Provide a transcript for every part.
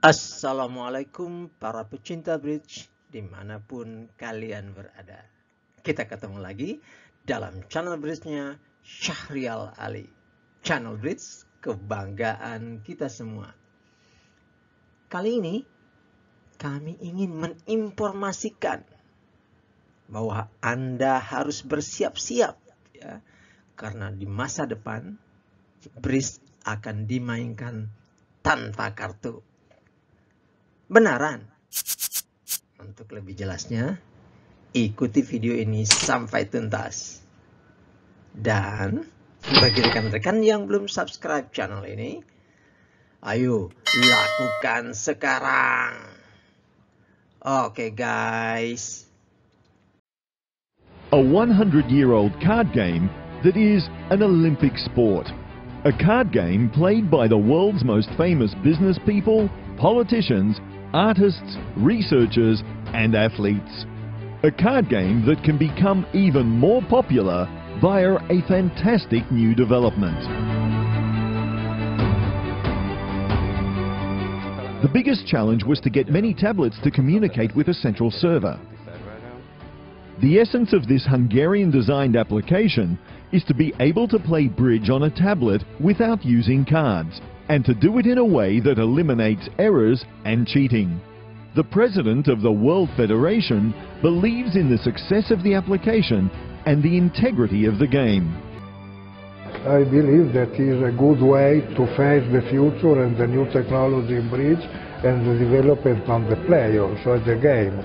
Assalamualaikum para pecinta bridge dimanapun kalian berada. Kita ketemu lagi dalam channel bridge-nya Syahrial Ali. Channel bridge kebanggaan kita semua. Kali ini kami ingin menginformasikan bahwa Anda harus bersiap-siap ya, karena di masa depan bridge akan dimainkan tanpa kartu. Benaran? Untuk lebih jelasnya, ikuti video ini sampai tuntas. Dan bagi rekan-rekan yang belum subscribe channel ini, ayo lakukan sekarang. Oke guys. A 100-year-old card game that is an Olympic sport. A card game played by the world's most famous business people, politicians, artists, researchers and athletes. A card game that can become even more popular via a fantastic new development. The biggest challenge was to get many tablets to communicate with a central server. The essence of this Hungarian-designed application is to be able to play bridge on a tablet without using cards, and to do it in a way that eliminates errors and cheating. The president of the World Federation believes in the success of the application and the integrity of the game. I believe that is a good way to face the future and the new technology in bridge and the development on the players, so the game.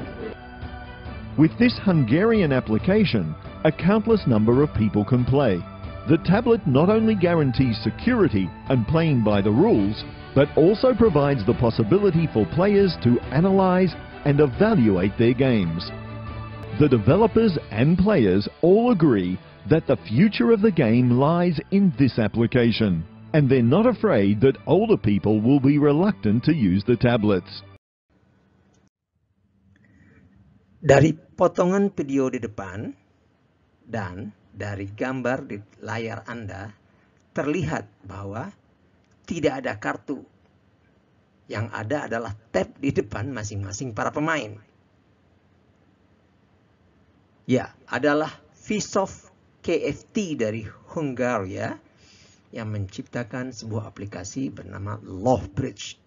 With this Hungarian application, a countless number of people can play. The tablet not only guarantees security and playing by the rules, but also provides the possibility for players to analyze and evaluate their games. The developers and players all agree that the future of the game lies in this application, and they're not afraid that older people will be reluctant to use the tablets. Dari potongan video di depan dan dari gambar di layar Anda, terlihat bahwa tidak ada kartu. Yang ada adalah tab di depan masing-masing para pemain. Ya, adalah Vsov KFT dari Hungaria yang menciptakan sebuah aplikasi bernama Love Bridge.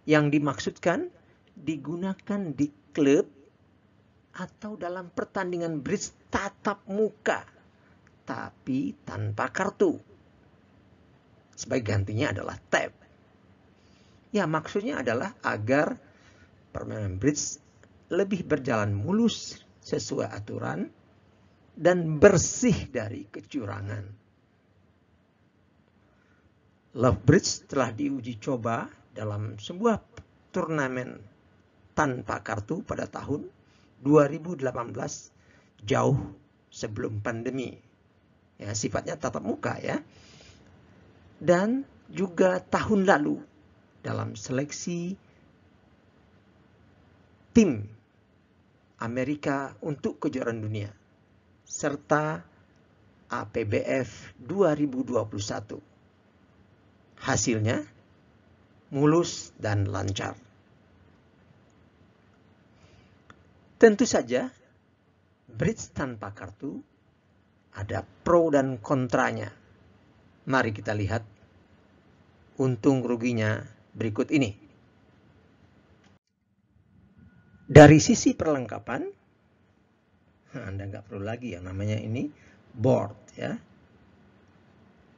Yang dimaksudkan digunakan di klub atau dalam pertandingan bridge tatap muka, tapi tanpa kartu. Sebagai gantinya adalah tab. Ya, maksudnya adalah agar permainan bridge lebih berjalan mulus sesuai aturan dan bersih dari kecurangan. Love Bridge telah diuji coba dalam sebuah turnamen tanpa kartu pada tahun 2018, jauh sebelum pandemi. Ya, sifatnya tatap muka ya. Dan juga tahun lalu dalam seleksi tim Amerika untuk kejuaraan dunia serta APBF 2021. Hasilnya mulus dan lancar. Tentu saja bridge tanpa kartu ada pro dan kontranya. Mari kita lihat untung ruginya berikut ini. Dari sisi perlengkapan, Anda nggak perlu lagi yang namanya ini board ya.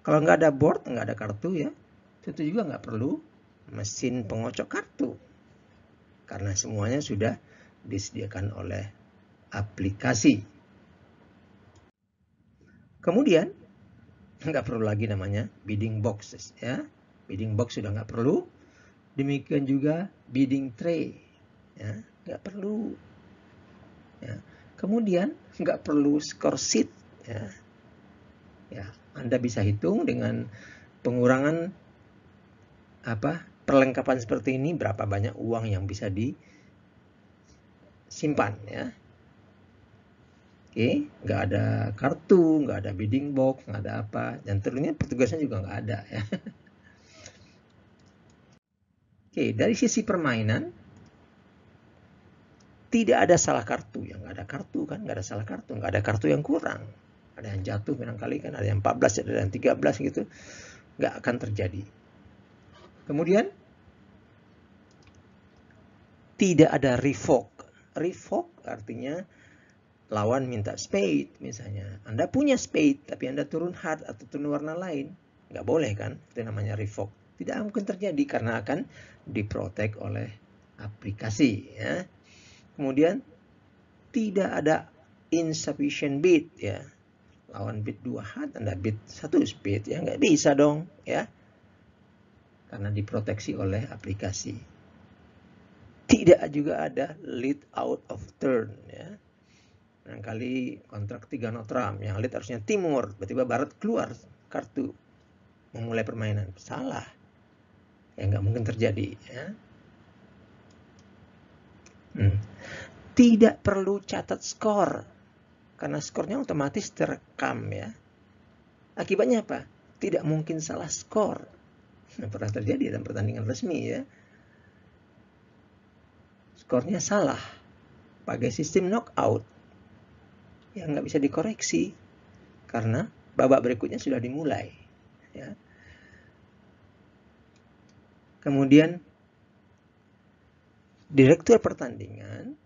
Kalau nggak ada board, nggak ada kartu ya, tentu juga nggak perlu mesin pengocok kartu. Karena semuanya sudah disediakan oleh aplikasi. Kemudian, nggak perlu lagi namanya bidding boxes ya. Bidding box sudah nggak perlu. Demikian juga bidding tray ya, nggak perlu. Ya. Kemudian nggak perlu score sheet ya. Ya, Anda bisa hitung dengan pengurangan perlengkapan seperti ini berapa banyak uang yang bisa disimpan ya. Oke, nggak ada kartu, nggak ada bidding box, nggak ada apa, dan tentunya petugasnya juga nggak ada ya. Oke, Oke, dari sisi permainan, tidak ada salah kartu. Yang nggak ada kartu kan, nggak ada salah kartu. Nggak ada kartu yang kurang. Ada yang jatuh barangkali kan, ada yang 14, ada yang 13 gitu. Nggak akan terjadi. Kemudian, tidak ada revoke. Revoke artinya lawan minta spade misalnya. Anda punya spade, tapi Anda turun heart atau turun warna lain. Nggak boleh kan? Itu namanya revoke. Tidak mungkin terjadi karena akan diprotek oleh aplikasi. Ya. Kemudian, tidak ada insufficient bid. Ya. Lawan bid 2 heart, Anda bid 1 spade. Ya, nggak bisa dong. Ya. Karena diproteksi oleh aplikasi. Tidak juga ada lead out of turn. Ya. Barangkali kontrak 3 notram, yang lead harusnya timur, tiba-tiba barat keluar kartu, memulai permainan. Salah. Ya nggak mungkin terjadi. Ya. Tidak perlu catat skor, karena skornya otomatis terekam ya. Akibatnya apa? Tidak mungkin salah skor. Nah, pernah terjadi dalam pertandingan resmi ya. Skornya salah. Pakai sistem knockout. Yang nggak bisa dikoreksi. Karena babak berikutnya sudah dimulai. Ya. Kemudian, direktur pertandingan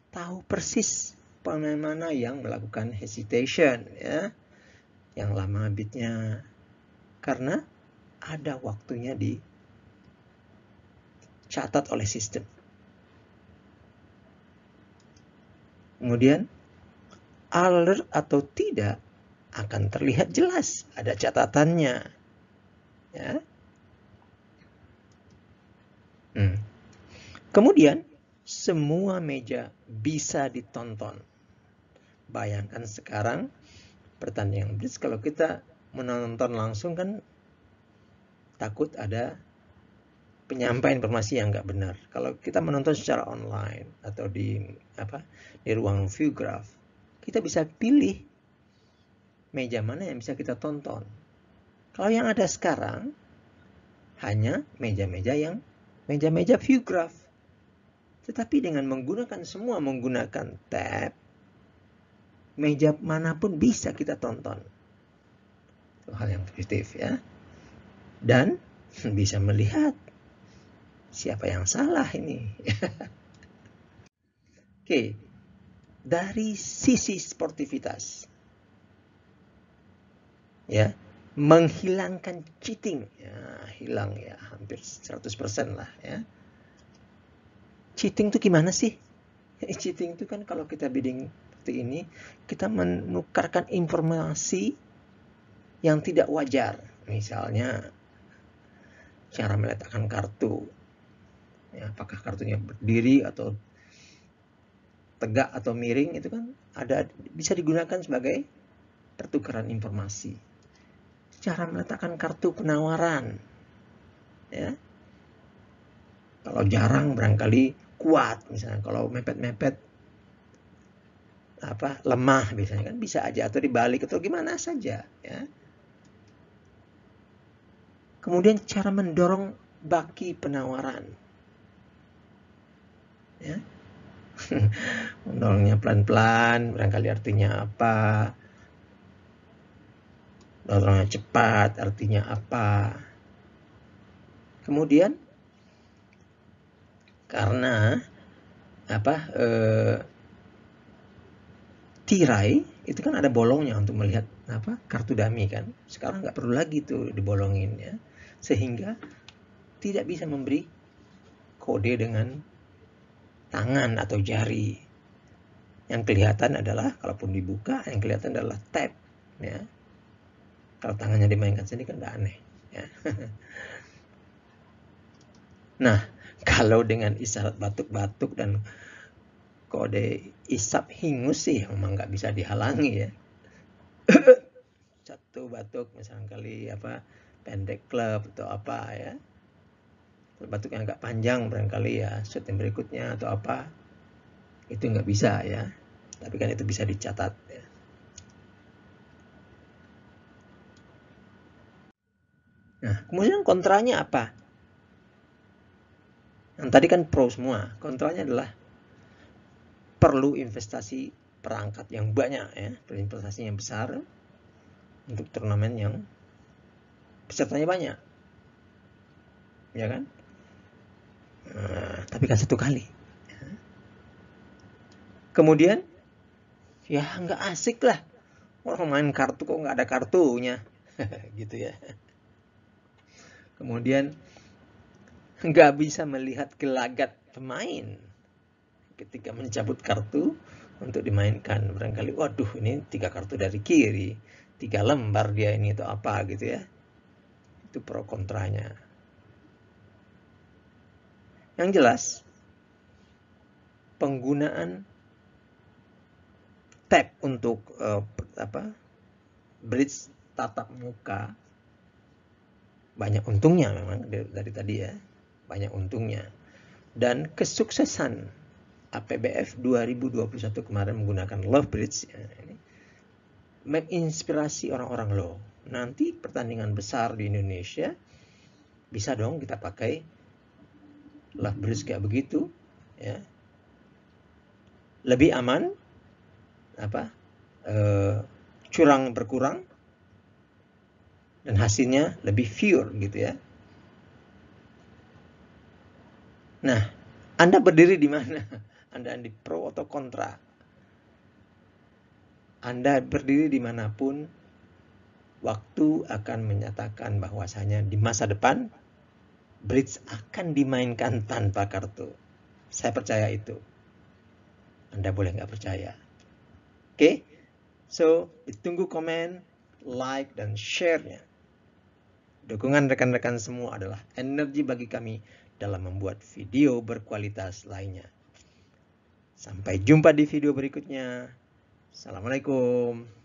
tahu persis pemain mana yang melakukan hesitation ya, yang lama bidnya, karena ada waktunya dicatat oleh sistem. Kemudian alert atau tidak akan terlihat jelas, ada catatannya ya. Kemudian semua meja bisa ditonton. Bayangkan sekarang pertandingan bridge, kalau kita menonton langsung kan takut ada penyampaian informasi yang nggak benar. Kalau kita menonton secara online atau di ruang view graph, kita bisa pilih meja mana yang bisa kita tonton. Kalau yang ada sekarang hanya meja-meja view graph. Tetapi dengan menggunakan tab, meja manapun bisa kita tonton. Itu hal yang positif ya. Dan bisa melihat siapa yang salah ini. Oke. Dari sisi sportivitas. Ya, menghilangkan cheating. Ya, hilang ya, hampir 100% lah ya. Cheating itu gimana sih? Cheating itu kan kalau kita bidding seperti ini, kita menukarkan informasi yang tidak wajar. Misalnya, cara meletakkan kartu. Ya, apakah kartunya berdiri atau tegak atau miring, itu kan bisa digunakan sebagai pertukaran informasi. Cara meletakkan kartu penawaran. Ya. Kalau jarang barangkali kuat, misalnya kalau mepet-mepet lemah biasanya kan bisa aja, atau dibalik atau gimana saja ya. Kemudian cara mendorong baki penawaran ya. Mendorongnya pelan-pelan, barangkali artinya apa, dorongnya cepat artinya apa. Kemudian karena tirai itu kan ada bolongnya untuk melihat kartu dummy kan. Sekarang nggak perlu lagi tuh dibolongin ya, sehingga tidak bisa memberi kode dengan tangan atau jari. Yang kelihatan adalah, kalaupun dibuka, yang kelihatan adalah tab ya. Kalau tangannya dimainkan sini kan nggak aneh ya. Nah, kalau dengan isyarat batuk-batuk dan kode isap hingus sih memang nggak bisa dihalangi ya. Satu batuk misalnya kali pendek klub atau apa ya. Batuk yang agak panjang barangkali ya, shot yang berikutnya atau apa. Itu nggak bisa ya. Tapi kan itu bisa dicatat ya. Nah, kemudian kontranya apa? Yang tadi kan pro semua, kontranya adalah perlu investasi perangkat yang banyak ya, investasi yang besar untuk turnamen yang pesertanya banyak, ya kan? Tapi kan satu kali. Kemudian, ya nggak asik lah. Orang main kartu kok nggak ada kartunya, gitu ya. Kemudian nggak bisa melihat gelagat pemain ketika mencabut kartu untuk dimainkan. Barangkali, waduh ini 3 kartu dari kiri, 3 lembar dia ini atau apa gitu ya. Itu pro kontranya. Yang jelas, penggunaan tab untuk bridge tatap muka banyak untungnya memang dari tadi ya, banyak untungnya. Dan kesuksesan APBF 2021 kemarin menggunakan Love Bridge ya, ini menginspirasi orang-orang loh. Nanti pertandingan besar di Indonesia bisa dong kita pakai Love Bridge kayak begitu ya. Lebih aman, curang berkurang, dan hasilnya lebih pure gitu ya. Nah, Anda berdiri di mana? Anda di pro atau kontra? Anda berdiri dimanapun, waktu akan menyatakan bahwasanya di masa depan bridge akan dimainkan tanpa kartu. Saya percaya itu. Anda boleh nggak percaya. Oke? So, ditunggu komen, like, dan share-nya. Dukungan rekan-rekan semua adalah energi bagi kami dalam membuat video berkualitas lainnya. Sampai jumpa di video berikutnya. Assalamualaikum.